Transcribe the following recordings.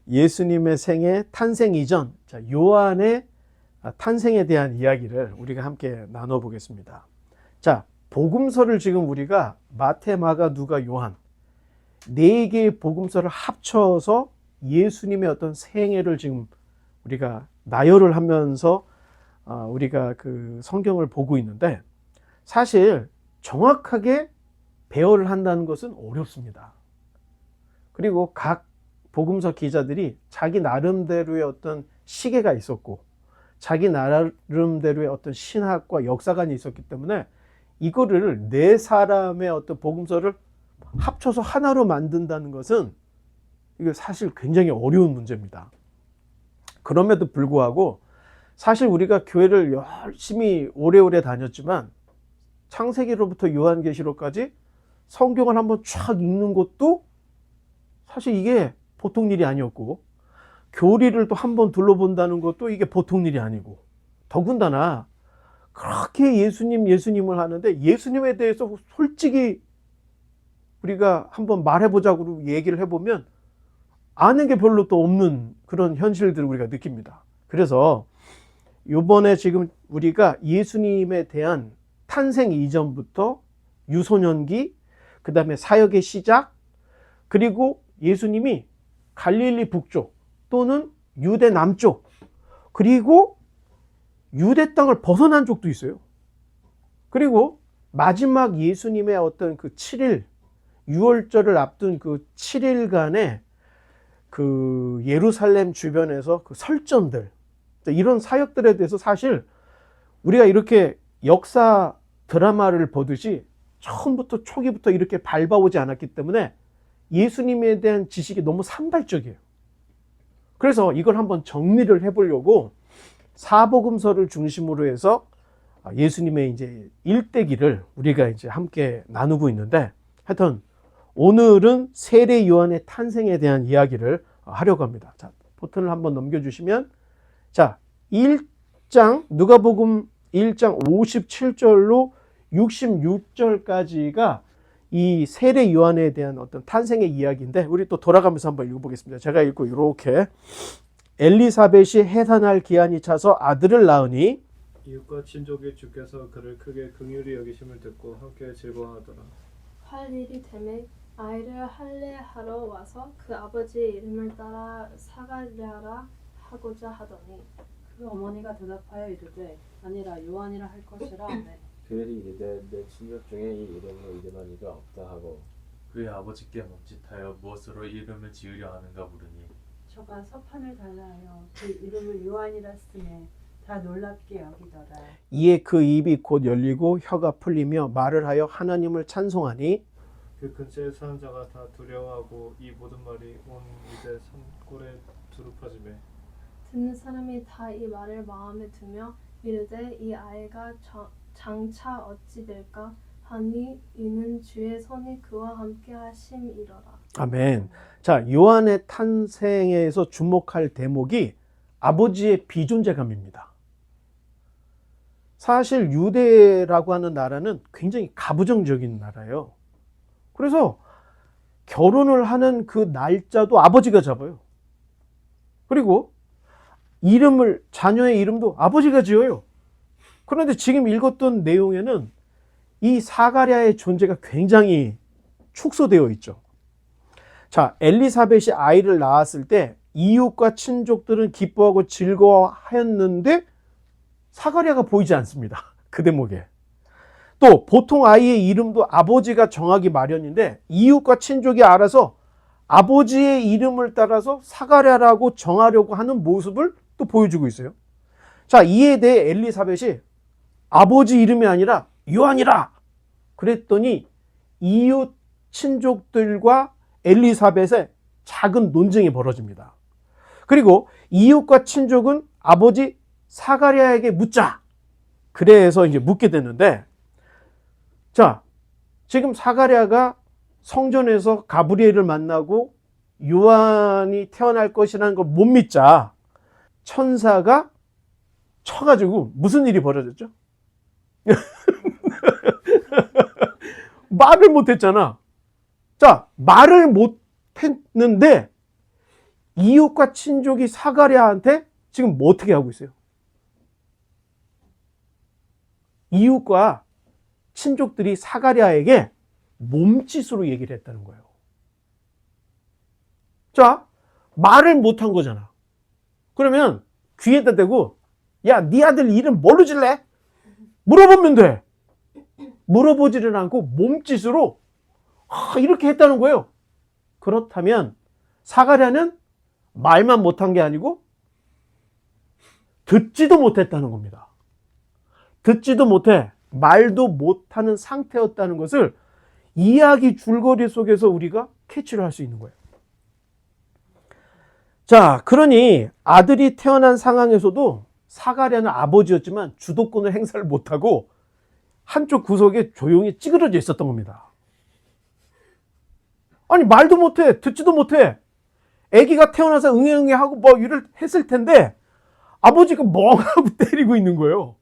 예수님의 생애 탄생 이전, 자, 요한의 탄생에 대한 이야기를 우리가 함께 나눠보겠습니다. 자, 복음서를 지금 우리가 마태, 마가, 누가, 요한 네 개의 복음서를 합쳐서 예수님의 어떤 생애를 지금 우리가 나열을 하면서 우리가 그 성경을 보고 있는데, 사실 정확하게 배열을 한다는 것은 어렵습니다. 그리고 각 복음서 기자들이 자기 나름대로의 어떤 시계가 있었고 자기 나름대로의 어떤 신학과 역사관이 있었기 때문에 이거를 네 사람의 어떤 복음서를 합쳐서 하나로 만든다는 것은 이거 사실 굉장히 어려운 문제입니다. 그럼에도 불구하고 사실 우리가 교회를 열심히 오래오래 다녔지만 창세기로부터 요한계시록까지 성경을 한번 쫙 읽는 것도 사실 이게 보통 일이 아니었고, 교리를 또 한번 둘러본다는 것도 이게 보통 일이 아니고, 더군다나 그렇게 예수님을 하는데 예수님에 대해서 솔직히 우리가 한번 말해보자고 얘기를 해보면 아는 게 별로 또 없는 그런 현실들을 우리가 느낍니다. 그래서 이번에 지금 우리가 예수님에 대한 탄생 이전부터 유소년기, 그 다음에 사역의 시작, 그리고 예수님이 갈릴리 북쪽 또는 유대 남쪽, 그리고 유대 땅을 벗어난 쪽도 있어요. 그리고 마지막 예수님의 어떤 그 7일, 유월절을 앞둔 그 7일간의 그 예루살렘 주변에서 그 설전들, 이런 사역들에 대해서 사실 우리가 이렇게 역사 드라마를 보듯이 처음부터 초기부터 이렇게 밟아오지 않았기 때문에 예수님에 대한 지식이 너무 산발적이에요. 그래서 이걸 한번 정리를 해보려고 사복음서를 중심으로 해서 예수님의 이제 일대기를 우리가 이제 함께 나누고 있는데, 하여튼 오늘은 세례 요한의 탄생에 대한 이야기를 하려고 합니다. 자, 버튼을 한번 넘겨주시면, 자, 1장, 누가복음 1장 57절로 66절까지가 이 세례 요한에 대한 어떤 탄생의 이야기인데, 우리 또 돌아가면서 한번 읽어보겠습니다. 제가 읽고 이렇게, 엘리사벳이 해산할 기한이 차서 아들을 낳으니 이웃과 친족이 주께서 그를 크게 긍휼히 여기심을 듣고 함께 즐거워하더라. 할 일이 되매 아이를 할례하러 와서 그 아버지의 이름을 따라 사가랴라 하고자 하더니 그 어머니가 대답하여 이르되 아니라 요한이라 할 것이라 하매 그들이 이르되 내 친족 중에 이 이름으로 이름한 이가 없다 하고 그의 아버지께 멈칫하여 무엇으로 이름을 지으려 하는가 물으니 저가 서판을 달라 하여 그 이름을 요한이라 쓰매 다 놀랍게 여기더라. 이에 그 입이 곧 열리고 혀가 풀리며 말을 하여 하나님을 찬송하니, 그 근처에 사는 자가 다 두려워하고 이 모든 말이 온 유대 산골에 두루퍼지매 듣는 사람이 다 이 말을 마음에 두며 이르되 이 아이가 장차 어찌 될까 하니 이는 주의 손이 그와 함께 하심이러라. 아멘. 자, 요한의 탄생에서 주목할 대목이 아버지의 비존재감입니다. 사실 유대라고 하는 나라는 굉장히 가부장적인 나라예요. 그래서 결혼을 하는 그 날짜도 아버지가 잡아요. 그리고 자녀의 이름도 아버지가 지어요. 그런데 지금 읽었던 내용에는 이 사가랴의 존재가 굉장히 축소되어 있죠. 자, 엘리사벳이 아이를 낳았을 때 이웃과 친족들은 기뻐하고 즐거워하였는데 사가랴가 보이지 않습니다. 그 대목에. 또 보통 아이의 이름도 아버지가 정하기 마련인데 이웃과 친족이 알아서 아버지의 이름을 따라서 사가랴라고 정하려고 하는 모습을 또 보여주고 있어요. 자, 이에 대해 엘리사벳이 아버지 이름이 아니라 요한이라 그랬더니 이웃 친족들과 엘리사벳의 작은 논쟁이 벌어집니다. 그리고 이웃과 친족은 아버지 사가랴에게 묻자. 그래서 이제 묻게 되는데, 자, 지금 사가랴가 성전에서 가브리엘을 만나고 요한이 태어날 것이라는 걸 못 믿자 천사가 쳐가지고 무슨 일이 벌어졌죠? 말을 못했잖아. 자, 말을 못했는데 이웃과 친족이 사가랴한테 지금 뭐 어떻게 하고 있어요? 이웃과 친족들이 사가랴에게 몸짓으로 얘기를 했다는 거예요. 자, 말을 못한 거잖아. 그러면 귀에다 대고 야, 네 아들 이름 뭘로 질래? 물어보면 돼. 물어보지를 않고 몸짓으로 이렇게 했다는 거예요. 그렇다면 사가랴는 말만 못한 게 아니고 듣지도 못했다는 겁니다. 듣지도 못해 말도 못하는 상태였다는 것을 이야기 줄거리 속에서 우리가 캐치를 할 수 있는 거예요. 자, 그러니 아들이 태어난 상황에서도 사가랴는 아버지였지만 주도권을 행사를 못하고 한쪽 구석에 조용히 찌그러져 있었던 겁니다. 아니, 말도 못해, 듣지도 못해. 아기가 태어나서 응애응애 하고 뭐 일을 했을 텐데 아버지가 멍하고 때리고 있는 거예요.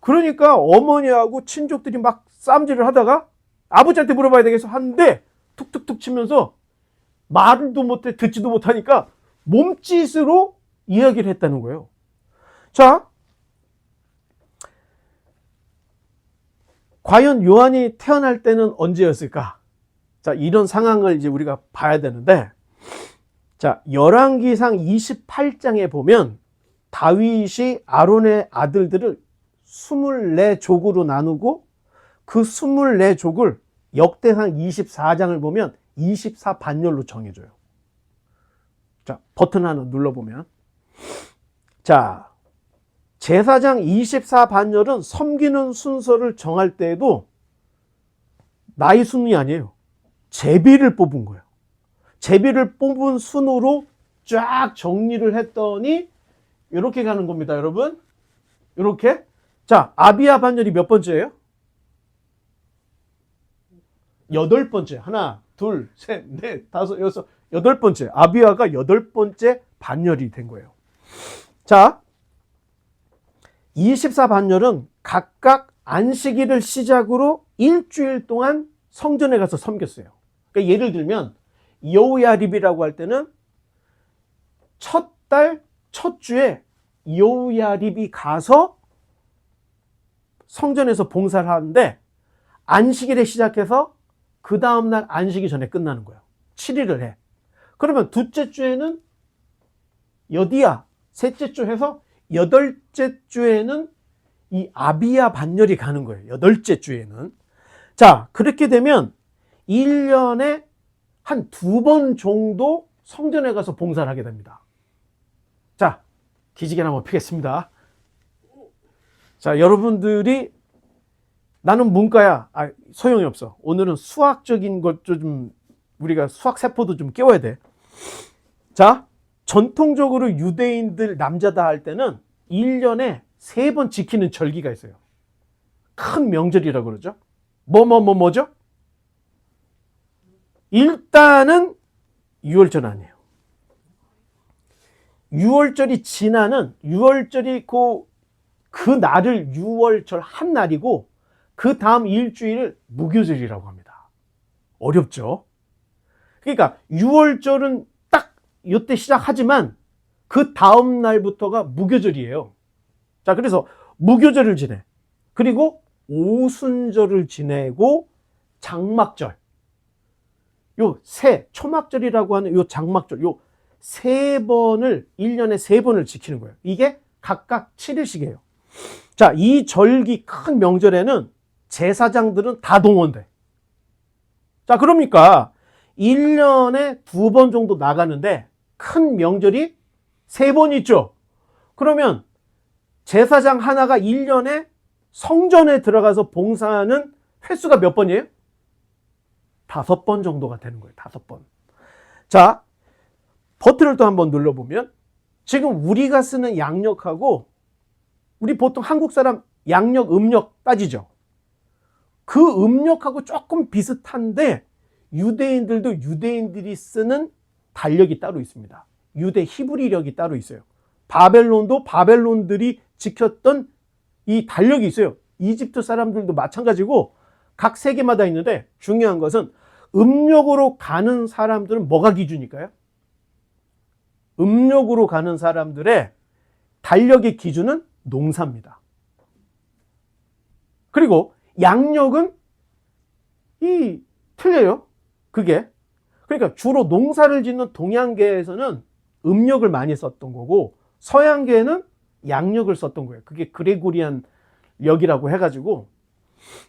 그러니까 어머니하고 친족들이 막 쌈질을 하다가 아버지한테 물어봐야 되겠어 하는데 툭툭툭 치면서 말도 못해, 듣지도 못하니까 몸짓으로 이야기를 했다는 거예요. 자, 과연 요한이 태어날 때는 언제였을까? 자, 이런 상황을 이제 우리가 봐야 되는데, 자, 열왕기상 28장에 보면 다윗이 아론의 아들들을 24족으로 나누고 그 24족을 역대상 24장을 보면 24반열로 정해줘요. 자, 버튼 하나 눌러보면. 자, 제사장 24반열은 섬기는 순서를 정할 때에도 나이 순이 아니에요. 제비를 뽑은 거예요. 제비를 뽑은 순으로 쫙 정리를 했더니 이렇게 가는 겁니다, 여러분. 이렇게. 자, 아비야 반열이 몇 번째예요? 8번째. 하나, 둘, 셋, 넷, 다섯, 여섯, 8번째. 아비야가 8번째 반열이 된 거예요. 자, 24반열은 각각 안식일을 시작으로 일주일 동안 성전에 가서 섬겼어요. 그러니까 예를 들면 여우야립이라고 할 때는 첫 달, 첫 주에 여우야립이 가서 성전에서 봉사를 하는데 안식일에 시작해서 그 다음날 안식이 전에 끝나는 거예요. 7일을 해. 그러면 둘째 주에는 여디야, 셋째 주 해서 8째 주에는 이 아비야 반열이 가는 거예요. 8째 주에는. 자, 그렇게 되면 1년에 한 2번 정도 성전에 가서 봉사를 하게 됩니다. 자, 기지개나 한번 피겠습니다. 자, 여러분들이 나는 문과야. 소용이 없어. 오늘은 수학적인 것 좀 우리가 수학 세포도 좀 깨워야 돼. 자, 전통적으로 유대인들 남자다 할 때는 1년에 3번 지키는 절기가 있어요. 큰 명절이라고 그러죠. 뭐죠? 일단은 6월절 아니에요. 6월절이 지나는 6월절이 그 날을 6월절 한 날이고 그 다음 일주일을 무교절이라고 합니다. 어렵죠? 그러니까 6월절은 딱 이때 시작하지만 그 다음 날부터가 무교절이에요. 자, 그래서 무교절을 지내. 그리고 오순절을 지내고 장막절. 초막절이라고 하는 요 장막절, 요 3번을 1년에 3번을 지키는 거예요. 이게 각각 7일씩이에요. 자, 이 절기 큰 명절에는 제사장들은 다 동원돼. 자, 그러니까 1년에 2번 정도 나가는데 큰 명절이 3번 있죠. 그러면 제사장 하나가 1년에 성전에 들어가서 봉사하는 횟수가 몇 번이에요? 5번 정도가 되는 거예요. 5번. 자, 버튼을 또 한번 눌러보면 지금 우리가 쓰는 양력하고 우리 보통 한국 사람 양력, 음력 따지죠. 그 음력하고 조금 비슷한데 유대인들도 유대인들이 쓰는 달력이 따로 있습니다. 유대 히브리력이 따로 있어요. 바벨론도 바벨론들이 지켰던 이 달력이 있어요. 이집트 사람들도 마찬가지고 각 세계마다 있는데 중요한 것은 음력으로 가는 사람들은 뭐가 기준일까요? 음력으로 가는 사람들의 달력의 기준은 농사입니다. 그리고 양력은 틀려요. 그게. 그러니까 주로 농사를 짓는 동양계에서는 음력을 많이 썼던 거고 서양계에는 양력을 썼던 거예요. 그게 그레고리안 력이라고 해가지고.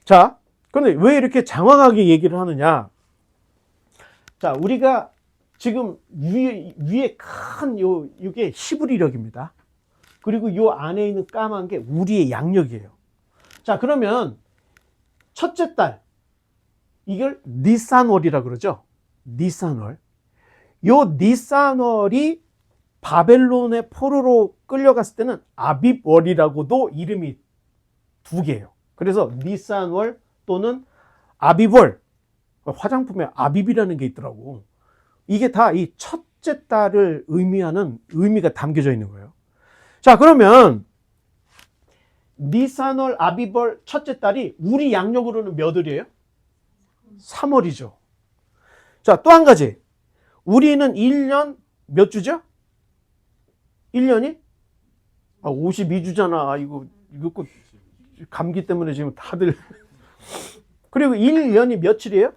자, 그런데 왜 이렇게 장황하게 얘기를 하느냐? 자, 우리가 지금 위에 큰 이게 히브리력입니다. 그리고 요 안에 있는 까만 게 우리의 양력이에요. 자, 그러면 첫째 달, 이걸 니산월이라 그러죠. 니산월. 요 니산월이 바벨론의 포로로 끌려갔을 때는 아빕월이라고도 이름이 두 개예요. 그래서 니산월 또는 아빕월. 화장품에 아빕이라는 게 있더라고. 이게 다 이 첫째 달을 의미하는 의미가 담겨져 있는 거예요. 자, 그러면 니산월, 아빕월 첫째 달이 우리 양력으로는 몇 월이에요? 3월이죠. 자, 또 한 가지. 우리는 1년 몇 주죠? 1년이? 52주잖아. 이거 감기 때문에 지금 다들. 그리고 1년이 며칠이에요?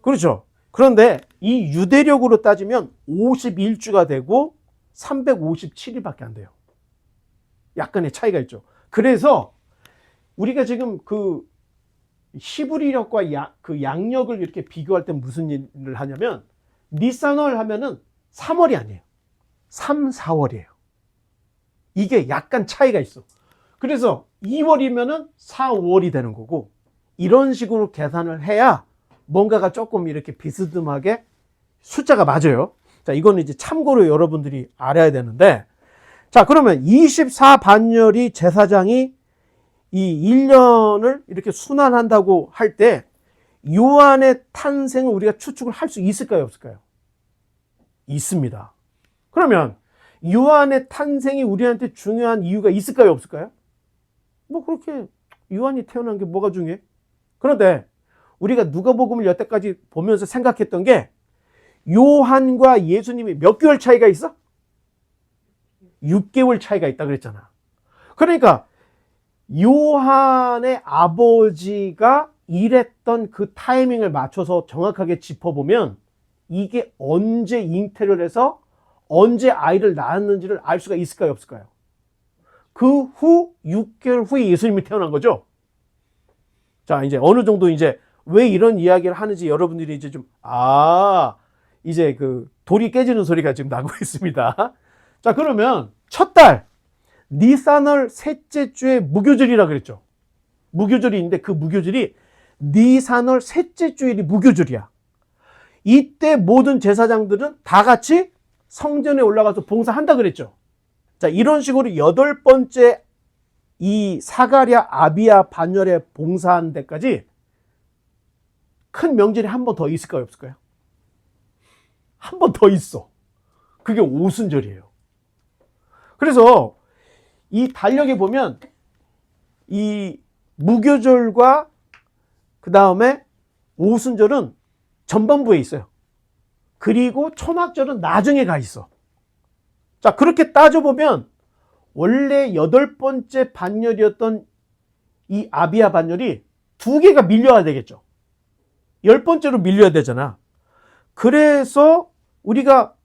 그렇죠. 그런데 이 유대력으로 따지면 51주가 되고 357일밖에 안 돼요. 약간의 차이가 있죠. 그래서 우리가 지금 그 히브리력과 그 양력을 이렇게 비교할 때 무슨 일을 하냐면 니산월 하면은 3월이 아니에요. 3, 4월이에요. 이게 약간 차이가 있어. 그래서 2월이면은 4, 5월이 되는 거고 이런 식으로 계산을 해야 뭔가가 조금 이렇게 비스듬하게 숫자가 맞아요. 자, 이거는 이제 참고로 여러분들이 알아야 되는데, 자, 그러면 24반열이 제사장이 이 1년을 이렇게 순환한다고 할 때 요한의 탄생을 우리가 추측을 할 수 있을까요, 없을까요? 있습니다. 그러면 요한의 탄생이 우리한테 중요한 이유가 있을까요, 없을까요? 뭐 그렇게 요한이 태어난 게 뭐가 중요해? 그런데 우리가 누가복음을 여태까지 보면서 생각했던 게 요한과 예수님이 몇 개월 차이가 있어? 6개월 차이가 있다 그랬잖아. 그러니까 요한의 아버지가 일했던 그 타이밍을 맞춰서 정확하게 짚어보면 이게 언제 잉태를 해서 언제 아이를 낳았는지를 알 수가 있을까요, 없을까요? 그 후 6개월 후에 예수님이 태어난 거죠. 자, 이제 어느 정도 이제 왜 이런 이야기를 하는지 여러분들이 이제 좀, 이제 그 돌이 깨지는 소리가 지금 나고 있습니다. 자, 그러면 첫 달, 니산월 셋째 주에 무교절이라 그랬죠. 무교절이 있는데 그 무교절이 니산월 셋째 주일이 무교절이야. 이때 모든 제사장들은 다 같이 성전에 올라가서 봉사한다 그랬죠. 자, 이런 식으로 8번째 이 사가랴 아비야 반열에 봉사한 데까지 큰 명절이 한 번 더 있을까요, 없을까요? 한 번 더 있어. 그게 오순절이에요. 그래서 이 달력에 보면 이 무교절과 그 다음에 오순절은 전반부에 있어요. 그리고 초막절은 나중에 가 있어. 자, 그렇게 따져보면 원래 8번째 반열이었던 이 아비야 반열이 2개가 밀려야 되겠죠. 10번째로 밀려야 되잖아. 그래서 우리가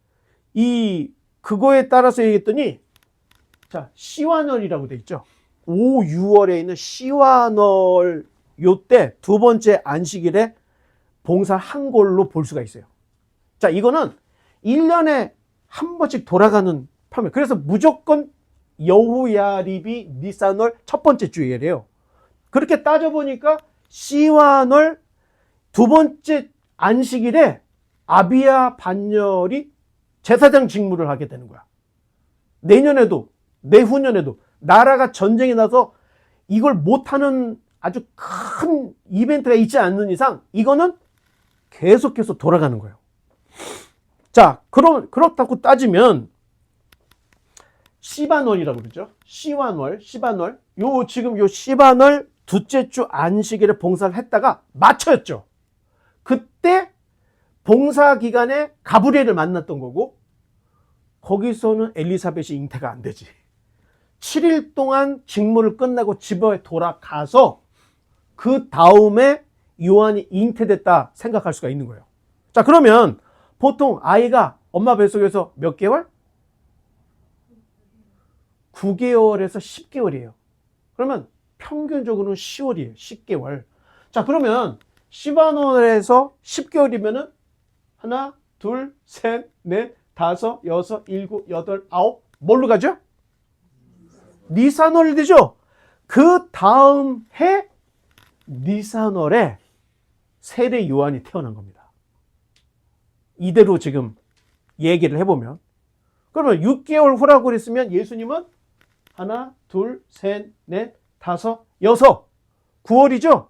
그거에 따라서 얘기했더니, 자, 시완월이라고 돼 있죠. 5, 6월에 있는 시완월 요때 2번째 안식일에 봉사한 걸로 볼 수가 있어요. 자, 이거는 1년에 한 번씩 돌아가는 파면. 그래서 무조건 여후야립이 니산월 첫 번째 주일이에요. 그렇게 따져보니까 시완월 2번째 안식일에 아비야 반열이 제사장 직무를 하게 되는 거야. 내년에도, 내후년에도 나라가 전쟁이 나서 이걸 못하는 아주 큰 이벤트가 있지 않는 이상 이거는 계속해서 돌아가는 거예요. 자, 그렇다고 따지면 시반월이라고 그러죠. 시반월. 지금 요 시반월 둘째 주 안식일에 봉사를 했다가 마쳐였죠. 그때 봉사 기간에 가브리엘을 만났던 거고 거기서는 엘리사벳이 잉태가 안 되지. 7일 동안 직무를 끝나고 집에 돌아가서 그 다음에 요한이 잉태됐다 생각할 수가 있는 거예요. 자, 그러면 보통 아이가 엄마 뱃속에서 몇 개월? 9개월에서 10개월이에요. 그러면 평균적으로는 10월이에요. 10개월. 자, 그러면 시바논에서 10개월이면은 하나, 둘, 셋, 넷, 다섯, 여섯, 일곱, 여덟, 아홉. 뭘로 가죠? 니산월이 되죠? 그 다음 해 니산월에 세례 요한이 태어난 겁니다. 이대로 지금 얘기를 해보면. 그러면 6개월 후라고 그랬으면 예수님은 하나, 둘, 셋, 넷, 다섯, 여섯. 9월이죠?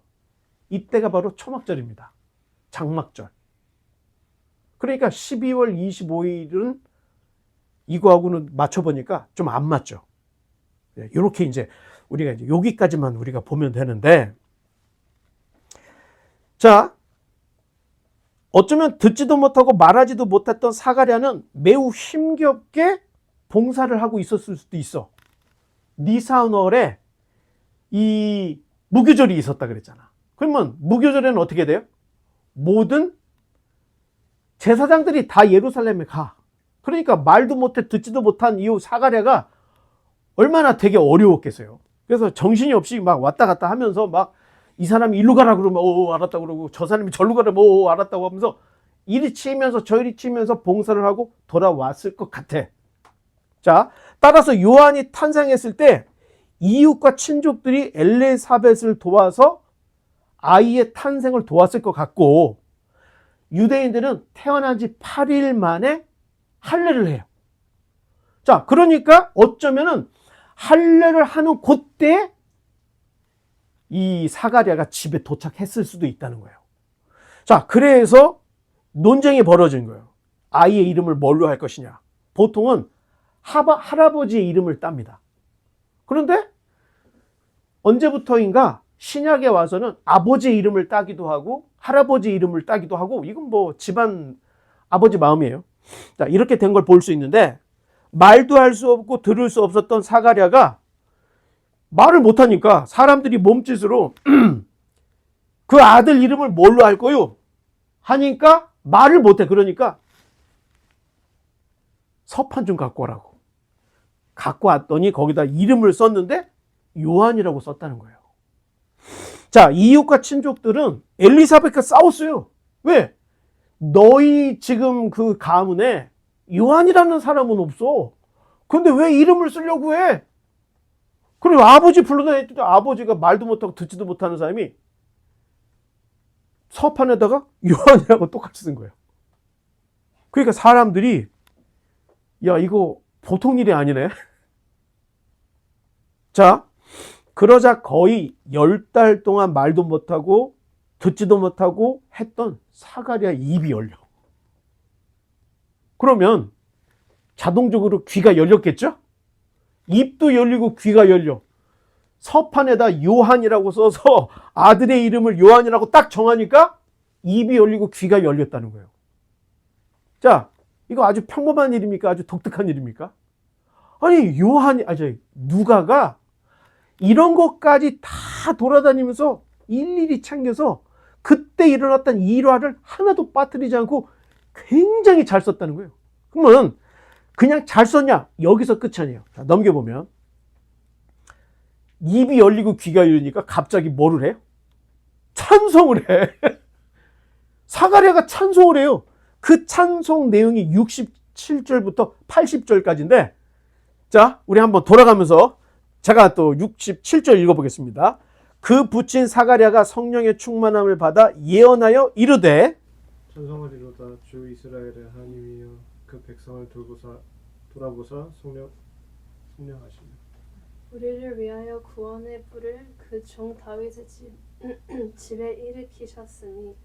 이때가 바로 초막절입니다. 장막절. 그러니까 12월 25일은 이거하고는 맞춰보니까 좀 안 맞죠. 이렇게 이제 우리가 이제 여기까지만 우리가 보면 되는데, 자, 어쩌면 듣지도 못하고 말하지도 못했던 사가랴는 매우 힘겹게 봉사를 하고 있었을 수도 있어. 니산월에 이 무교절이 있었다 그랬잖아. 그러면 무교절에는 어떻게 돼요? 모든 제사장들이 다 예루살렘에 가. 그러니까 말도 못해 듣지도 못한 이 사가랴가 얼마나 되게 어려웠겠어요. 그래서 정신이 없이 막 왔다 갔다 하면서 막 이 사람이 일로 가라 그러면 알았다 그러고 저 사람이 절로 가라면 알았다고 하면서 이리 치면서 저리 치면서 봉사를 하고 돌아왔을 것 같아. 자, 따라서 요한이 탄생했을 때 이웃과 친족들이 엘리사벳을 도와서 아이의 탄생을 도왔을 것 같고, 유대인들은 태어난 지 8일 만에 할례를 해요. 자, 그러니까 어쩌면은 할례를 하는 그때 이 사가랴가 집에 도착했을 수도 있다는 거예요. 자, 그래서 논쟁이 벌어진 거예요. 아이의 이름을 뭘로 할 것이냐. 보통은 할아버지의 이름을 땁니다. 그런데 언제부터인가 신약에 와서는 아버지의 이름을 따기도 하고 할아버지 이름을 따기도 하고, 이건 뭐 집안 아버지 마음이에요. 자, 이렇게 된 걸 볼 수 있는데, 말도 할 수 없고 들을 수 없었던 사가랴가 말을 못하니까 사람들이 몸짓으로 그 아들 이름을 뭘로 할 거요? 하니까 말을 못해. 그러니까 서판 좀 갖고 오라고. 갖고 왔더니 거기다 이름을 썼는데 요한이라고 썼다는 거예요. 자, 이웃과 친족들은 엘리사벳과 싸웠어요. 왜? 너희 지금 그 가문에 요한이라는 사람은 없어. 근데 왜 이름을 쓰려고 해? 그리고 아버지 불러다 했더니 아버지가 말도 못하고 듣지도 못하는 사람이 서판에다가 요한이라고 똑같이 쓴 거예요. 그러니까 사람들이 야, 이거 보통 일이 아니네. 자, 그러자 거의 10달 동안 말도 못하고 듣지도 못하고 했던 사가랴 입이 열려. 그러면 자동적으로 귀가 열렸겠죠? 입도 열리고 귀가 열려. 서판에다 요한이라고 써서 아들의 이름을 요한이라고 딱 정하니까 입이 열리고 귀가 열렸다는 거예요. 자, 이거 아주 평범한 일입니까? 아주 독특한 일입니까? 아니, 누가가 이런 것까지 다 돌아다니면서 일일이 챙겨서 그때 일어났던 일화를 하나도 빠뜨리지 않고 굉장히 잘 썼다는 거예요. 그러면 그냥 잘 썼냐? 여기서 끝이 아니에요. 자, 넘겨보면 입이 열리고 귀가 열리니까 갑자기 뭐를 해요? 찬송을 해. 사가랴가 찬송을 해요. 그 찬송 내용이 67절부터 80절까지인데, 자, 우리 한번 돌아가면서 제가 또 67절 읽어보겠습니다. 그 부친 사가랴가 성령의 충만함을 받아 예언하여 이르되, 찬송하리로다 주 이스라엘의 하나님이여 그 백성을 돌아보사 성령하시며 우리를 위하여 구원의 뿔을 그 종 다윗의 집에 일으키셨으니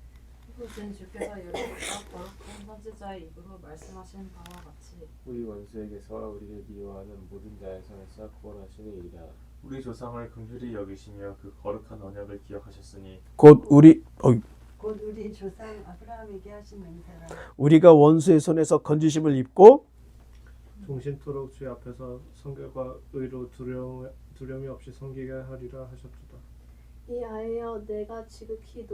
이곳은 주께서 여러분과 거룩한 선지자의 입으로 말씀하신 바와 같이 우리 원수에게서 우리를 미워하는 모든 자의 손에서 구원하시니이다. 우리 조상을 긍휼히 여기시며 그 거룩한 언약을 기억하셨으니 곧 우리 곧 우리 조상 아브라함에게 하신 맹세라. 우리가 원수의 손에서 건지심을 입고 종신토록 주의 앞에서 성결과 의로 두려움이 없이 섬기게 하리라 하셨도다. 이 아이여 내가 지극히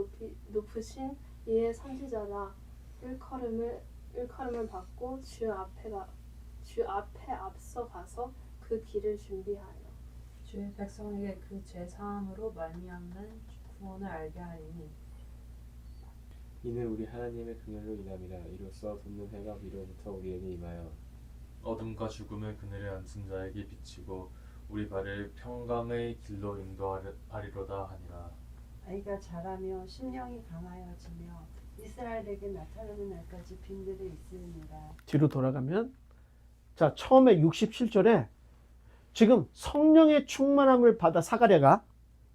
높으신 이의 선지자라. 일컬음을 받고 주 앞에 앞서 가서 그 길을 준비하여 주의 백성에게 그 죄 사함으로 말미암는 구원을 알게 하리니 이는 우리 하나님의 긍휼로 인함이라. 이로써 돋는 해가 위로부터 우리에게 임하여 어둠과 죽음의 그늘에 앉은 자에게 비치고 우리 발을 평강의 길로 인도하리로다 하니라. 아이가 자라며 심령이 강하여지며 이스라엘에게 나타나는 날까지 빈들에 있으리라. 뒤로 돌아가면 자 처음에 67절에 지금 성령의 충만함을 받아 사가랴가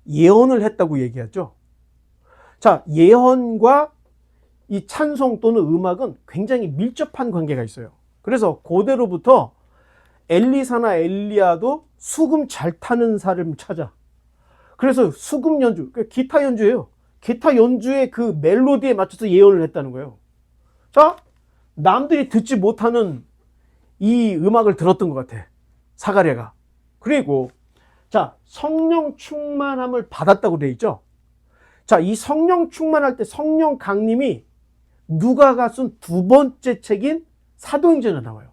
예언을 했다고 얘기하죠. 자 예언과 이 찬송 또는 음악은 굉장히 밀접한 관계가 있어요. 그래서 고대로부터 엘리사나 엘리야도 수금 잘 타는 사람을 찾아. 그래서 수금 연주, 기타 연주예요. 기타 연주의 그 멜로디에 맞춰서 예언을 했다는 거예요. 자, 남들이 듣지 못하는 이 음악을 들었던 것 같아. 사가랴가. 그리고 자, 성령 충만함을 받았다고 되어 있죠. 자, 이 성령 충만할 때 성령 강림이 누가가 쓴 두 번째 책인 사도행전에 나와요.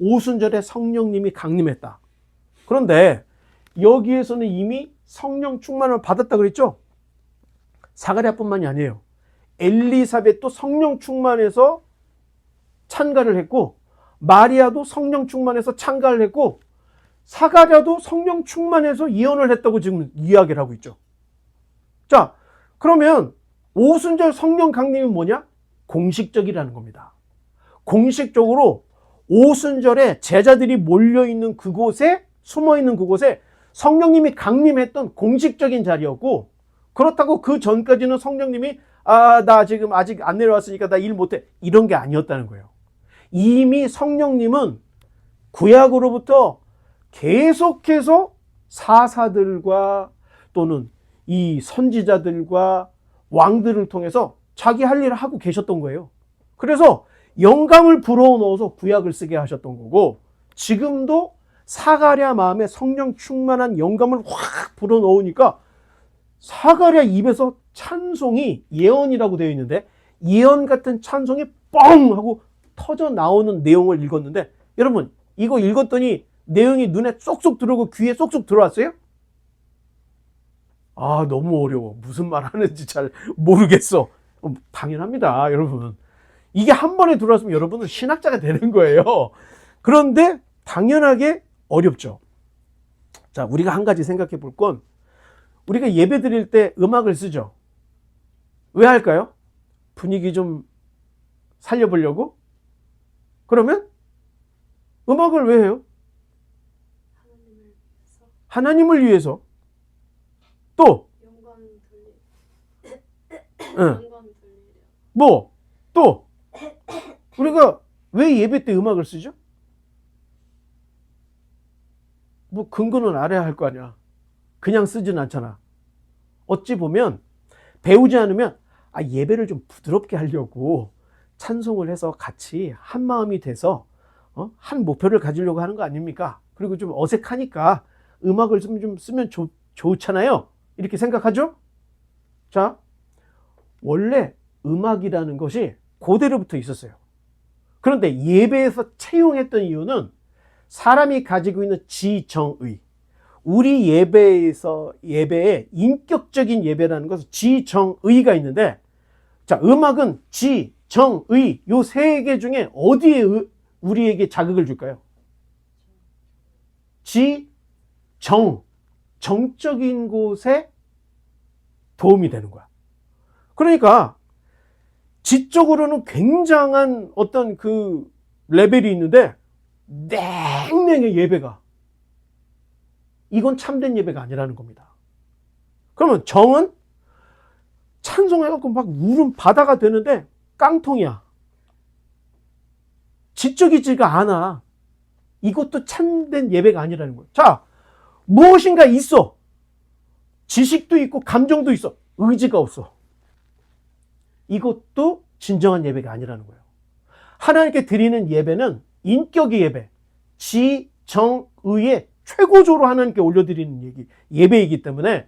오순절에 성령님이 강림했다. 그런데 여기에서는 이미 성령 충만을 받았다 그랬죠. 사가랴뿐만이 아니에요. 엘리사벳도 성령 충만해서 찬가를 했고 마리아도 성령 충만해서 찬가를 했고 사가랴도 성령 충만해서 예언을 했다고 지금 이야기를 하고 있죠. 자, 그러면 오순절 성령 강림이 뭐냐? 공식적이라는 겁니다. 공식적으로 오순절에 제자들이 몰려있는 그곳에, 숨어있는 그곳에 성령님이 강림했던 공식적인 자리였고, 그렇다고 그 전까지는 성령님이 나 지금 아직 안 내려왔으니까 나 일 못해, 이런 게 아니었다는 거예요. 이미 성령님은 구약으로부터 계속해서 사사들과 또는 이 선지자들과 왕들을 통해서 자기 할 일을 하고 계셨던 거예요. 그래서 영감을 불어넣어서 구약을 쓰게 하셨던 거고, 지금도 사가랴 마음에 성령 충만한 영감을 확 불어넣으니까 사가랴 입에서 찬송이 예언이라고 되어 있는데 예언 같은 찬송이 뻥 하고 터져 나오는 내용을 읽었는데, 여러분 이거 읽었더니 내용이 눈에 쏙쏙 들어오고 귀에 쏙쏙 들어왔어요? 너무 어려워. 무슨 말 하는지 잘 모르겠어. 당연합니다, 여러분. 이게 한 번에 들어왔으면 여러분은 신학자가 되는 거예요. 그런데 당연하게 어렵죠. 자, 우리가 한 가지 생각해 볼 건, 우리가 예배 드릴 때 음악을 쓰죠. 왜 할까요? 분위기 좀 살려보려고? 그러면 음악을 왜 해요? 하나님을 위해서. 또 영광 응. 돌리려. 또 우리가 왜 예배 때 음악을 쓰죠? 뭐 근거는 알아야 할 거 아니야. 그냥 쓰진 않잖아. 어찌 보면 배우지 않으면 예배를 좀 부드럽게 하려고 찬송을 해서 같이 한 마음이 돼서 한 목표를 가지려고 하는 거 아닙니까? 그리고 좀 어색하니까 음악을 좀 쓰면 좋잖아요. 이렇게 생각하죠? 자, 원래 음악이라는 것이 고대로부터 있었어요. 그런데 예배에서 채용했던 이유는 사람이 가지고 있는 지정의, 우리 예배에 인격적인 예배라는 것은 지정의가 있는데, 자, 음악은 지, 정, 의, 요 세 개 중에 어디에 우리에게 자극을 줄까요? 지, 정, 정적인 곳에 도움이 되는 거야. 그러니까 지적으로는 굉장한 어떤 그 레벨이 있는데 냉랭해, 예배가. 이건 참된 예배가 아니라는 겁니다. 그러면 정은 찬송해갖고 막 울음 바다가 되는데 깡통이야. 지적이지가 않아. 이것도 참된 예배가 아니라는 거예요. 자, 무엇인가 있어. 지식도 있고 감정도 있어. 의지가 없어. 이것도 진정한 예배가 아니라는 거예요. 하나님께 드리는 예배는 인격의 예배, 지정의의 최고조로 하나님께 올려드리는 예배이기 때문에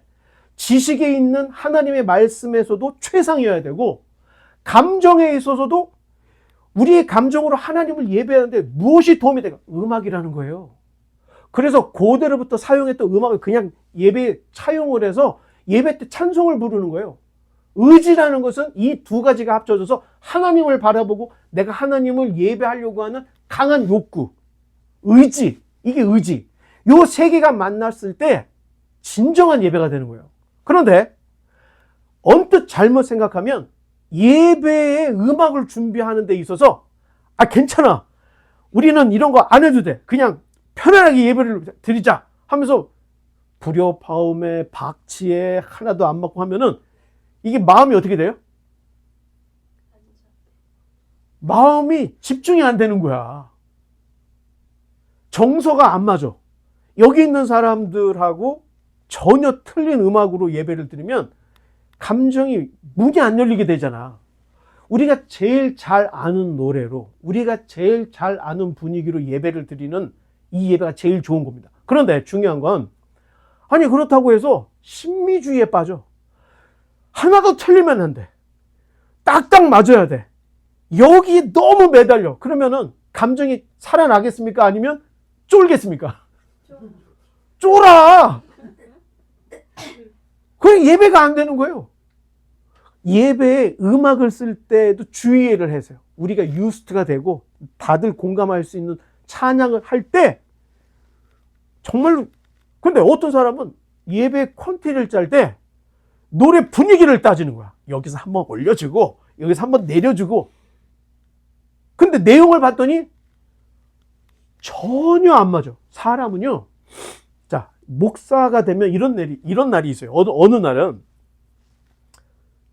지식에 있는 하나님의 말씀에서도 최상이어야 되고, 감정에 있어서도 우리의 감정으로 하나님을 예배하는데 무엇이 도움이 될까? 음악이라는 거예요. 그래서 고대로부터 사용했던 음악을 그냥 예배에 차용을 해서 예배 때 찬송을 부르는 거예요. 의지라는 것은 이 두 가지가 합쳐져서 하나님을 바라보고 내가 하나님을 예배하려고 하는 강한 욕구, 의지, 이게 의지. 요 세 개가 만났을 때 진정한 예배가 되는 거예요. 그런데 언뜻 잘못 생각하면 예배의 음악을 준비하는 데 있어서 괜찮아, 우리는 이런 거 안 해도 돼, 그냥 편안하게 예배를 드리자 하면서 불협화음에 박치에 하나도 안 맞고 하면은 이게 마음이 어떻게 돼요? 마음이 집중이 안 되는 거야. 정서가 안 맞아. 여기 있는 사람들하고 전혀 틀린 음악으로 예배를 드리면 감정이 문이 안 열리게 되잖아. 우리가 제일 잘 아는 노래로, 우리가 제일 잘 아는 분위기로 예배를 드리는 이 예배가 제일 좋은 겁니다. 그런데 중요한 건, 그렇다고 해서 신미주의에 빠져. 하나도 틀리면 안 돼. 딱딱 맞아야 돼. 여기에 너무 매달려. 그러면은 감정이 살아나겠습니까? 아니면 쫄겠습니까? 쫄아. 그게 예배가 안 되는 거예요. 예배에 음악을 쓸 때도 주의를 해서요. 우리가 유스트가 되고 다들 공감할 수 있는 찬양을 할 때 정말로, 근데 어떤 사람은 예배 콘티를 짤 때 노래 분위기를 따지는 거야. 여기서 한번 올려주고 여기서 한번 내려주고. 근데 내용을 봤더니 전혀 안 맞아. 사람은요, 자, 목사가 되면 이런 날이 있어요. 어느 날은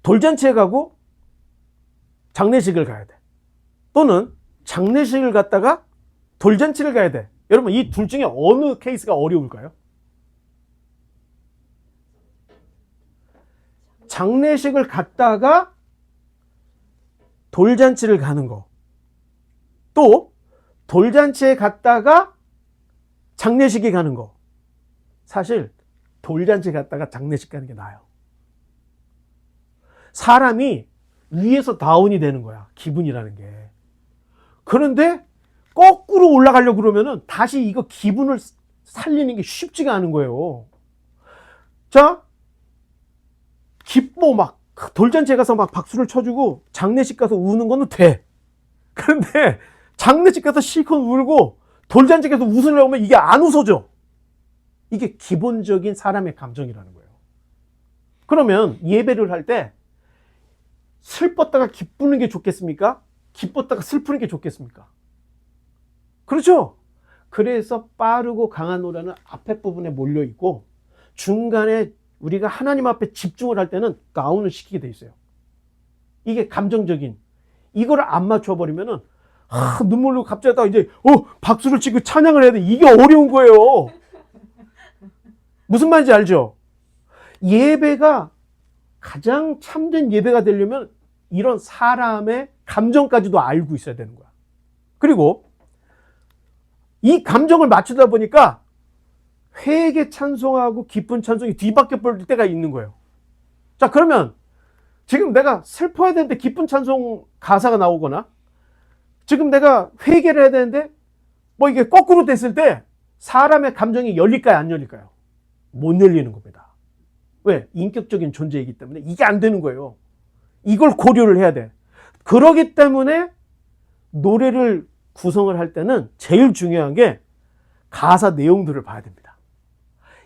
돌잔치에 가고 장례식을 가야 돼. 또는 장례식을 갔다가 돌잔치를 가야 돼. 여러분, 이 둘 중에 어느 케이스가 어려울까요? 장례식을 갔다가 돌잔치를 가는 거, 또 돌잔치에 갔다가 장례식에 가는 거. 사실 돌잔치 갔다가 장례식 가는 게 나아요. 사람이 위에서 다운이 되는 거야, 기분이라는 게. 그런데 거꾸로 올라가려고 그러면은 다시 이거 기분을 살리는 게 쉽지가 않은 거예요. 자, 기뻐, 막 돌잔치에 가서 막 박수를 쳐주고 장례식 가서 우는 거는 돼. 그런데 장례식 가서 실컷 울고 돌잔치 가서 웃으려고 하면 이게 안 웃어져. 이게 기본적인 사람의 감정이라는 거예요. 그러면 예배를 할 때 슬펐다가 기쁘는 게 좋겠습니까? 기뻤다가 슬프는 게 좋겠습니까? 그렇죠? 그래서 빠르고 강한 노래는 앞에 부분에 몰려 있고 중간에 우리가 하나님 앞에 집중을 할 때는 다운을 시키게 돼 있어요. 이게 감정적인, 이거를 안 맞춰버리면은 눈물로 갑자기 이제 박수를 치고 찬양을 해야 돼. 이게 어려운 거예요. 무슨 말인지 알죠? 예배가 가장 참된 예배가 되려면 이런 사람의 감정까지도 알고 있어야 되는 거야. 그리고 이 감정을 맞추다 보니까 회개 찬송하고 기쁜 찬송이 뒤바뀌어 버릴 때가 있는 거예요. 자, 그러면 지금 내가 슬퍼야 되는데 기쁜 찬송 가사가 나오거나, 지금 내가 회개를 해야 되는데 이게 거꾸로 됐을 때 사람의 감정이 열릴까요, 안 열릴까요? 못 열리는 겁니다. 왜? 인격적인 존재이기 때문에 이게 안 되는 거예요. 이걸 고려를 해야 돼. 그러기 때문에 노래를 구성을 할 때는 제일 중요한 게 가사 내용들을 봐야 됩니다.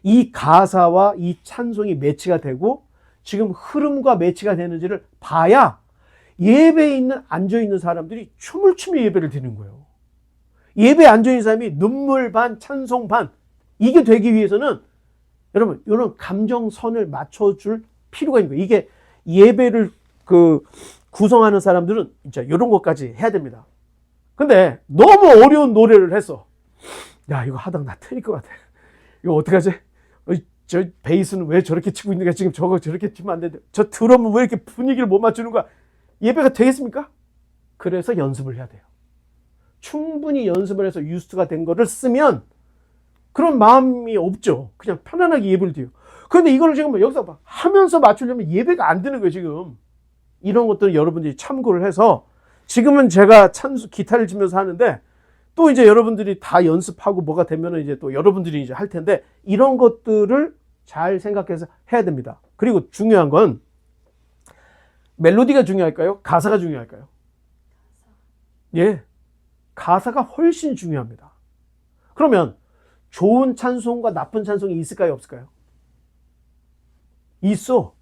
이 가사와 이 찬송이 매치가 되고 지금 흐름과 매치가 되는지를 봐야 예배에 앉아있는 사람들이 춤을 추며 예배를 드리는 거예요. 예배에 앉아있는 사람이 눈물 반, 찬송 반, 이게 되기 위해서는 여러분, 이런 감정선을 맞춰줄 필요가 있는 거예요. 이게 예배를 구성하는 사람들은 진짜 이런 것까지 해야 됩니다. 근데 너무 어려운 노래를 했어. 야, 이거 하다가 나 틀릴 것 같아. 이거 어떡하지? 저 베이스는 왜 저렇게 치고 있는 거야? 지금 저거 저렇게 치면 안 되는데. 저 드럼은 왜 이렇게 분위기를 못 맞추는 거야? 예배가 되겠습니까? 그래서 연습을 해야 돼요. 충분히 연습을 해서 유스트가 된 거를 쓰면 그런 마음이 없죠. 그냥 편안하게 예배를 드려요. 그런데 이걸 지금 여기서 하면서 맞추려면 예배가 안 되는 거예요, 지금. 이런 것들은 여러분들이 참고를 해서 지금은 제가 기타를 치면서 하는데 또 이제 여러분들이 다 연습하고 뭐가 되면은 이제 또 여러분들이 이제 할 텐데 이런 것들을 잘 생각해서 해야 됩니다. 그리고 중요한 건 멜로디가 중요할까요? 가사가 중요할까요? 예. 가사가 훨씬 중요합니다. 그러면 좋은 찬송과 나쁜 찬송이 있을까요? 없을까요? 있어.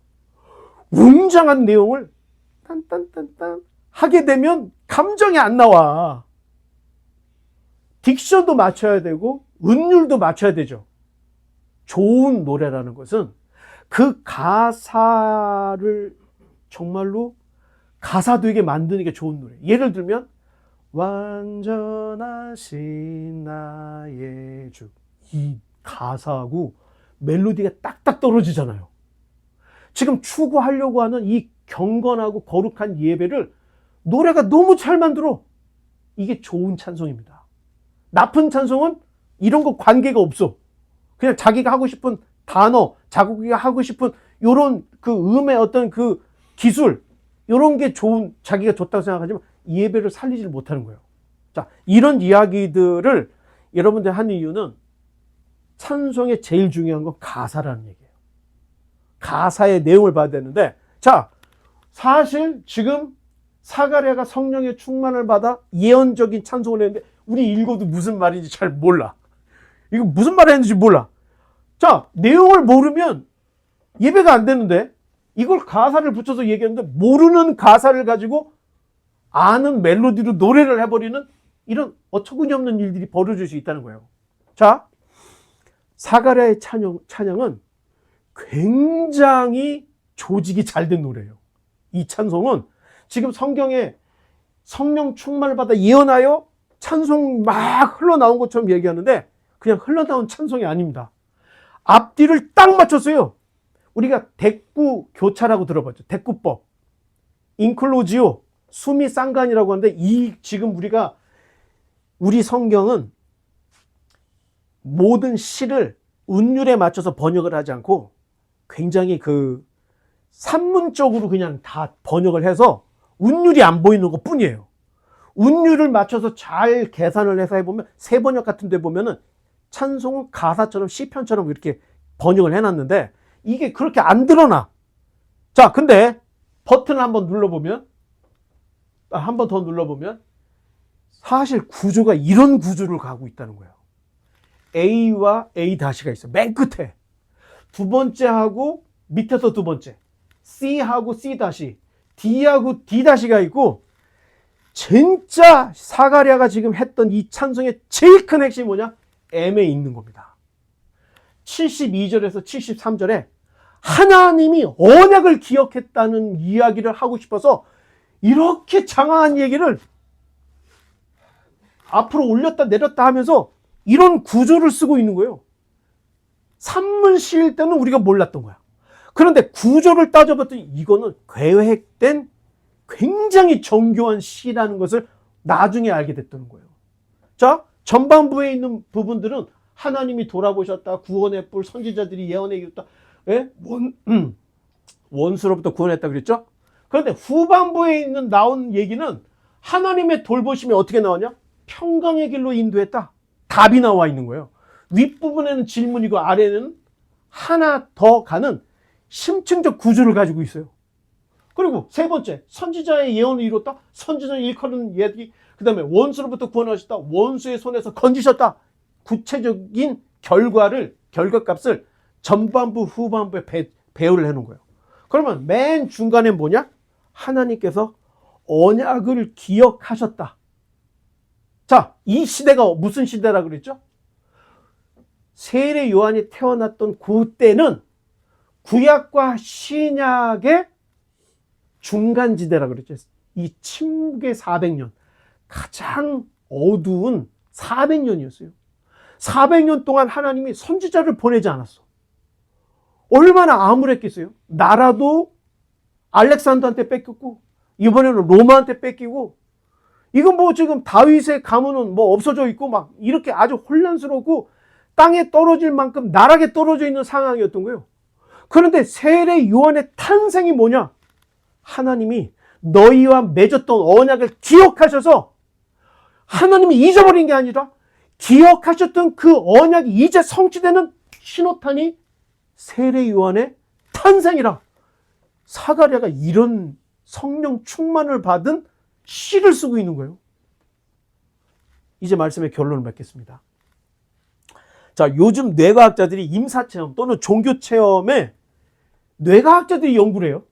웅장한 내용을 딴딴딴딴 하게 되면 감정이 안 나와. 딕션도 맞춰야 되고 운율도 맞춰야 되죠. 좋은 노래라는 것은 그 가사를 정말로 가사되게 만드는 게 좋은 노래. 예를 들면 완전하신 나의 주. 이 가사하고 멜로디가 딱딱 떨어지잖아요. 지금 추구하려고 하는 이 경건하고 거룩한 예배를 노래가 너무 잘 만들어. 이게 좋은 찬송입니다. 나쁜 찬송은 이런 거 관계가 없어. 그냥 자기가 하고 싶은 단어, 자기가 하고 싶은 요런 그 음의 어떤 그 기술, 요런 게 좋은, 자기가 좋다고 생각하지만 예배를 살리지를 못하는 거예요. 자, 이런 이야기들을 여러분들 하는 이유는 찬송의 제일 중요한 건 가사라는 얘기예요. 가사의 내용을 봐야 되는데, 자, 사실 지금 사가랴가 성령의 충만을 받아 예언적인 찬송을 했는데 우리 읽어도 무슨 말인지 잘 몰라. 이거 무슨 말을 했는지 몰라. 자, 내용을 모르면 예배가 안 되는데 이걸 가사를 붙여서 얘기하는데 모르는 가사를 가지고 아는 멜로디로 노래를 해버리는 이런 어처구니 없는 일들이 벌어질 수 있다는 거예요. 자, 사가랴의 찬양은 굉장히 조직이 잘 된 노래예요. 이 찬송은 지금 성경에 성령 충만을 받아 예언하여 찬송 막 흘러나온 것처럼 얘기하는데 그냥 흘러나온 찬송이 아닙니다. 앞뒤를 딱 맞췄어요. 우리가 대꾸 교차라고 들어봤죠. 대꾸법. 인클로지오, 수미 쌍간이라고 하는데 이 지금 우리 성경은 모든 시를 운율에 맞춰서 번역을 하지 않고 굉장히 그 산문적으로 그냥 다 번역을 해서 운율이 안 보이는 것 뿐이에요. 운율을 맞춰서 잘 계산을 해서 해보면 새 번역 같은 데 보면은 찬송은 가사처럼 시편처럼 이렇게 번역을 해놨는데 이게 그렇게 안 드러나. 자, 근데 버튼을 한번 눌러보면 한 번 더 눌러보면 사실 구조가 이런 구조를 가고 있다는 거예요. A와 A-가 있어요. 맨 끝에. 두 번째하고 밑에서 두 번째. C하고 C-, D하고 D-가 있고 진짜 사가랴가 지금 했던 이 찬송의 제일 큰 핵심이 뭐냐? M에 있는 겁니다. 72절에서 73절에 하나님이 언약을 기억했다는 이야기를 하고 싶어서 이렇게 장황한 얘기를 앞으로 올렸다 내렸다 하면서 이런 구조를 쓰고 있는 거예요. 산문시일 때는 우리가 몰랐던 거야. 그런데 구조를 따져봤더니 이거는 계획된 굉장히 정교한 시라는 것을 나중에 알게 됐다는 거예요. 자, 전반부에 있는 부분들은 하나님이 돌아보셨다, 구원의 뿔, 선지자들이 예언해 이뤘다, 예? 원수로부터 구원했다 그랬죠? 그런데 후반부에 나온 얘기는 하나님의 돌보심이 어떻게 나오냐? 평강의 길로 인도했다. 답이 나와 있는 거예요. 윗부분에는 질문이고 아래는 하나 더 가는 심층적 구조를 가지고 있어요. 그리고 세 번째, 선지자의 예언을 이뤘다. 선지자의 일컬은 얘기. 그 다음에 원수로부터 구원하셨다. 원수의 손에서 건지셨다. 구체적인 결과값을 전반부, 후반부에 배열을 해놓은 거예요. 그러면 맨 중간에 뭐냐? 하나님께서 언약을 기억하셨다. 자, 이 시대가 무슨 시대라 그랬죠? 세례 요한이 태어났던 그때는 구약과 신약의 중간지대라 그랬죠. 이 침묵의 400년, 가장 어두운 400년이었어요. 400년 동안 하나님이 선지자를 보내지 않았어. 얼마나 암울했겠어요. 나라도 알렉산더한테 뺏겼고 이번에는 로마한테 뺏기고, 이건 뭐 지금 다윗의 가문은 뭐 없어져 있고 막 이렇게 아주 혼란스럽고 땅에 떨어질 만큼 나락에 떨어져 있는 상황이었던 거예요. 그런데 세례 요한의 탄생이 뭐냐? 하나님이 너희와 맺었던 언약을 기억하셔서 하나님이 잊어버린 게 아니라 기억하셨던 그 언약이 이제 성취되는 신호탄이 세례 요한의 탄생이라. 사가랴가 이런 성령 충만을 받은 시를 쓰고 있는 거예요. 이제 말씀의 결론을 맺겠습니다. 자, 요즘 뇌과학자들이 임사체험 또는 종교체험에 뇌과학자들이 연구를 해요.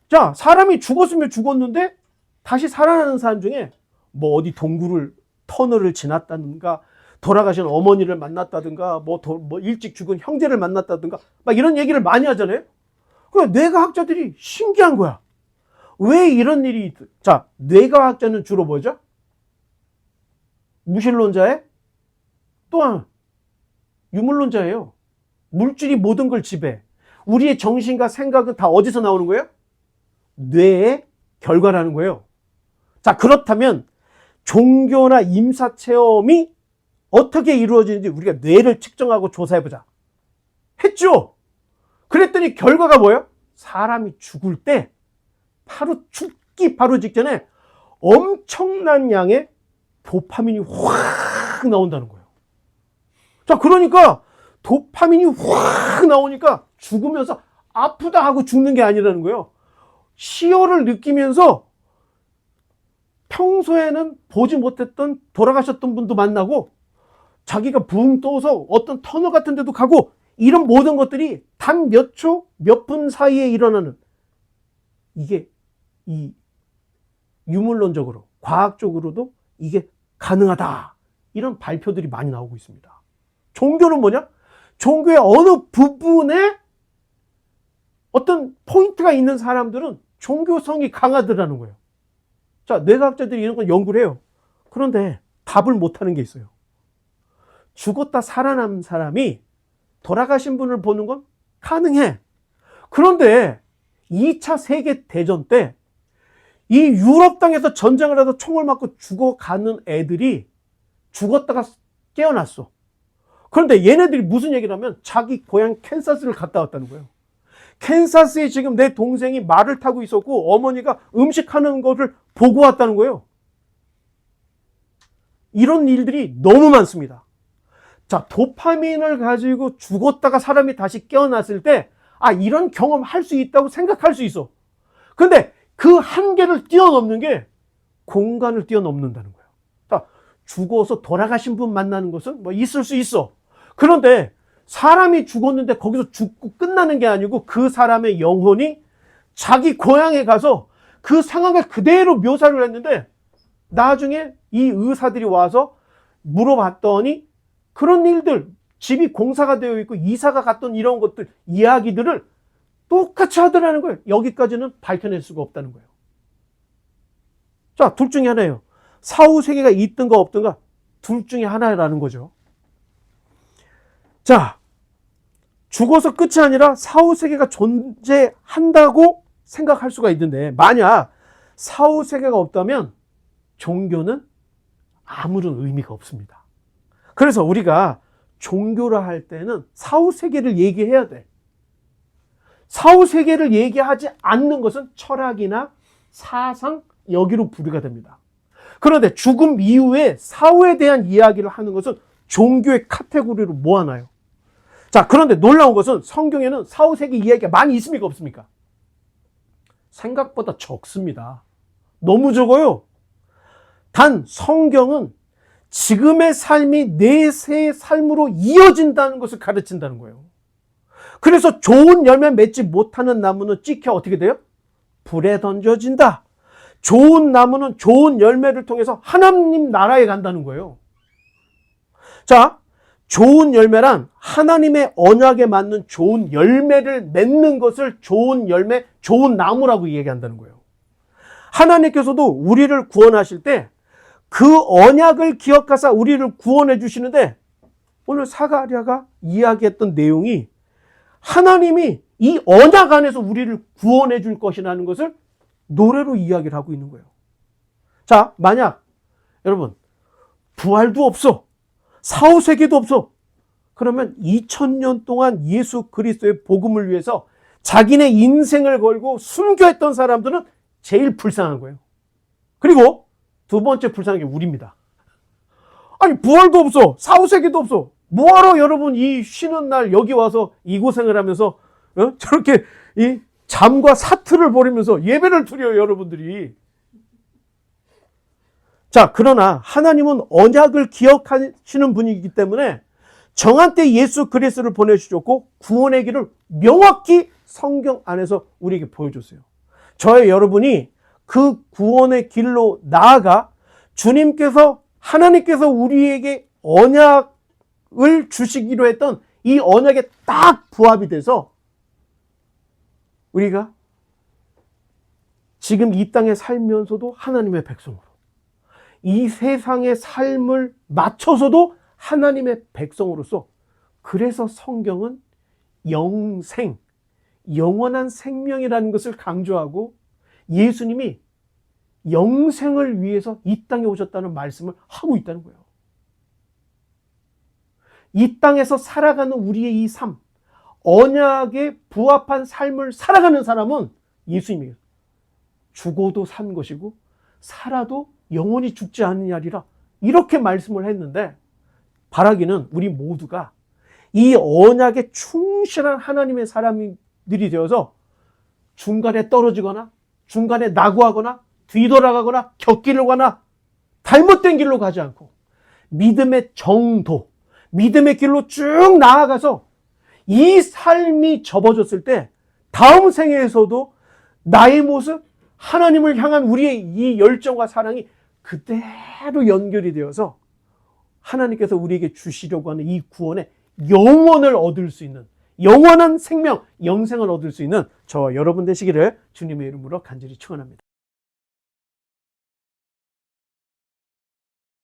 자, 사람이 죽었으면 죽었는데 다시 살아나는 사람 중에 뭐 어디 동굴을 터널을 지났다든가 돌아가신 어머니를 만났다든가 뭐 일찍 죽은 형제를 만났다든가 막 이런 얘기를 많이 하잖아요. 그러니까 뇌과학자들이 신기한 거야. 왜 이런 일이 자, 뇌과학자는 주로 뭐죠? 무신론자에 또 하나 유물론자예요. 물질이 모든 걸 지배해. 우리의 정신과 생각은 다 어디서 나오는 거예요? 뇌의 결과라는 거예요. 자, 그렇다면 종교나 임사체험이 어떻게 이루어지는지 우리가 뇌를 측정하고 조사해보자. 했죠? 그랬더니 결과가 뭐예요? 사람이 죽을 때 바로 죽기 바로 직전에 엄청난 양의 도파민이 확 나온다는 거예요. 자, 그러니까 도파민이 확 나오니까 죽으면서 아프다 하고 죽는 게 아니라는 거예요. 시효를 느끼면서 평소에는 보지 못했던 돌아가셨던 분도 만나고 자기가 붕 떠서 어떤 터널 같은 데도 가고 이런 모든 것들이 단 몇 초, 몇 분 사이에 일어나는 이게 이 유물론적으로, 과학적으로도 이게 가능하다. 이런 발표들이 많이 나오고 있습니다. 종교는 뭐냐? 종교의 어느 부분에 어떤 포인트가 있는 사람들은 종교성이 강하더라는 거예요. 자, 뇌과학자들이 이런 걸 연구를 해요. 그런데 답을 못하는 게 있어요. 죽었다 살아남은 사람이 돌아가신 분을 보는 건 가능해. 그런데 2차 세계대전 때 이 유럽 땅에서 전쟁을 해서 총을 맞고 죽어가는 애들이 죽었다가 깨어났어. 그런데 얘네들이 무슨 얘기를 하면 자기 고향 캔사스를 갔다 왔다는 거예요. 캔사스에 지금 내 동생이 말을 타고 있었고 어머니가 음식하는 것을 보고 왔다는 거예요. 이런 일들이 너무 많습니다. 자, 도파민을 가지고 죽었다가 사람이 다시 깨어났을 때 이런 경험 할 수 있다고 생각할 수 있어. 근데 그 한계를 뛰어넘는 게 공간을 뛰어넘는다는 거예요. 자, 죽어서 돌아가신 분 만나는 것은 뭐 있을 수 있어. 그런데 사람이 죽었는데 거기서 죽고 끝나는 게 아니고 그 사람의 영혼이 자기 고향에 가서 그 상황을 그대로 묘사를 했는데 나중에 이 의사들이 와서 물어봤더니 그런 일들, 집이 공사가 되어 있고 이사가 갔던 이런 것들, 이야기들을 똑같이 하더라는 거예요. 여기까지는 밝혀낼 수가 없다는 거예요. 자, 둘 중에 하나예요. 사후세계가 있든가 없든가 둘 중에 하나라는 거죠. 자, 죽어서 끝이 아니라 사후세계가 존재한다고 생각할 수가 있는데 만약 사후세계가 없다면 종교는 아무런 의미가 없습니다. 그래서 우리가 종교를 할 때는 사후세계를 얘기해야 돼. 사후세계를 얘기하지 않는 것은 철학이나 사상, 여기로 분류가 됩니다. 그런데 죽음 이후에 사후에 대한 이야기를 하는 것은 종교의 카테고리로 모아놔요. 자, 그런데 놀라운 것은 성경에는 사후세계 이야기가 많이 있습니까? 없습니까? 생각보다 적습니다. 너무 적어요. 단 성경은 지금의 삶이 내세의 삶으로 이어진다는 것을 가르친다는 거예요. 그래서 좋은 열매 맺지 못하는 나무는 찍혀 어떻게 돼요? 불에 던져진다. 좋은 나무는 좋은 열매를 통해서 하나님 나라에 간다는 거예요. 자, 좋은 열매란 하나님의 언약에 맞는 좋은 열매를 맺는 것을 좋은 열매, 좋은 나무라고 얘기한다는 거예요. 하나님께서도 우리를 구원하실 때 그 언약을 기억하사 우리를 구원해 주시는데 오늘 사가랴가 이야기했던 내용이 하나님이 이 언약 안에서 우리를 구원해 줄 것이라는 것을 노래로 이야기를 하고 있는 거예요. 자, 만약 여러분 부활도 없어, 사후세계도 없어, 그러면 2000년 동안 예수 그리스도의 복음을 위해서 자기네 인생을 걸고 순교했던 사람들은 제일 불쌍한 거예요. 그리고 두 번째 불쌍한 게 우리입니다. 아니 부활도 없어, 사후세계도 없어, 뭐하러 여러분 이 쉬는 날 여기 와서 이 고생을 하면서 저렇게 이 잠과 사투를 벌이면서 예배를 드려요, 여러분들이. 자, 그러나 하나님은 언약을 기억하시는 분이기 때문에 정한 때 예수 그리스도를 보내주셨고 구원의 길을 명확히 성경 안에서 우리에게 보여줬어요. 저의 여러분이 그 구원의 길로 나아가 하나님께서 우리에게 언약을 주시기로 했던 이 언약에 딱 부합이 돼서 우리가 지금 이 땅에 살면서도 하나님의 백성으로, 이 세상의 삶을 맞춰서도 하나님의 백성으로서, 그래서 성경은 영생, 영원한 생명이라는 것을 강조하고 예수님이 영생을 위해서 이 땅에 오셨다는 말씀을 하고 있다는 거예요. 이 땅에서 살아가는 우리의 이 삶, 언약에 부합한 삶을 살아가는 사람은 예수님이에요. 죽어도 산 것이고 살아도 영원히 죽지 않느냐리라, 이렇게 말씀을 했는데, 바라기는 우리 모두가 이 언약에 충실한 하나님의 사람들이 되어서 중간에 떨어지거나 중간에 낙오하거나 뒤돌아가거나 곁길을 가나 잘못된 길로 가지 않고 믿음의 정도, 믿음의 길로 쭉 나아가서 이 삶이 접어졌을 때 다음 생에서도 나의 모습, 하나님을 향한 우리의 이 열정과 사랑이 그대로 연결이 되어서 하나님께서 우리에게 주시려고 하는 이 구원의 영원을 얻을 수 있는, 영원한 생명, 영생을 얻을 수 있는 저와 여러분 되시기를 주님의 이름으로 간절히 축원합니다.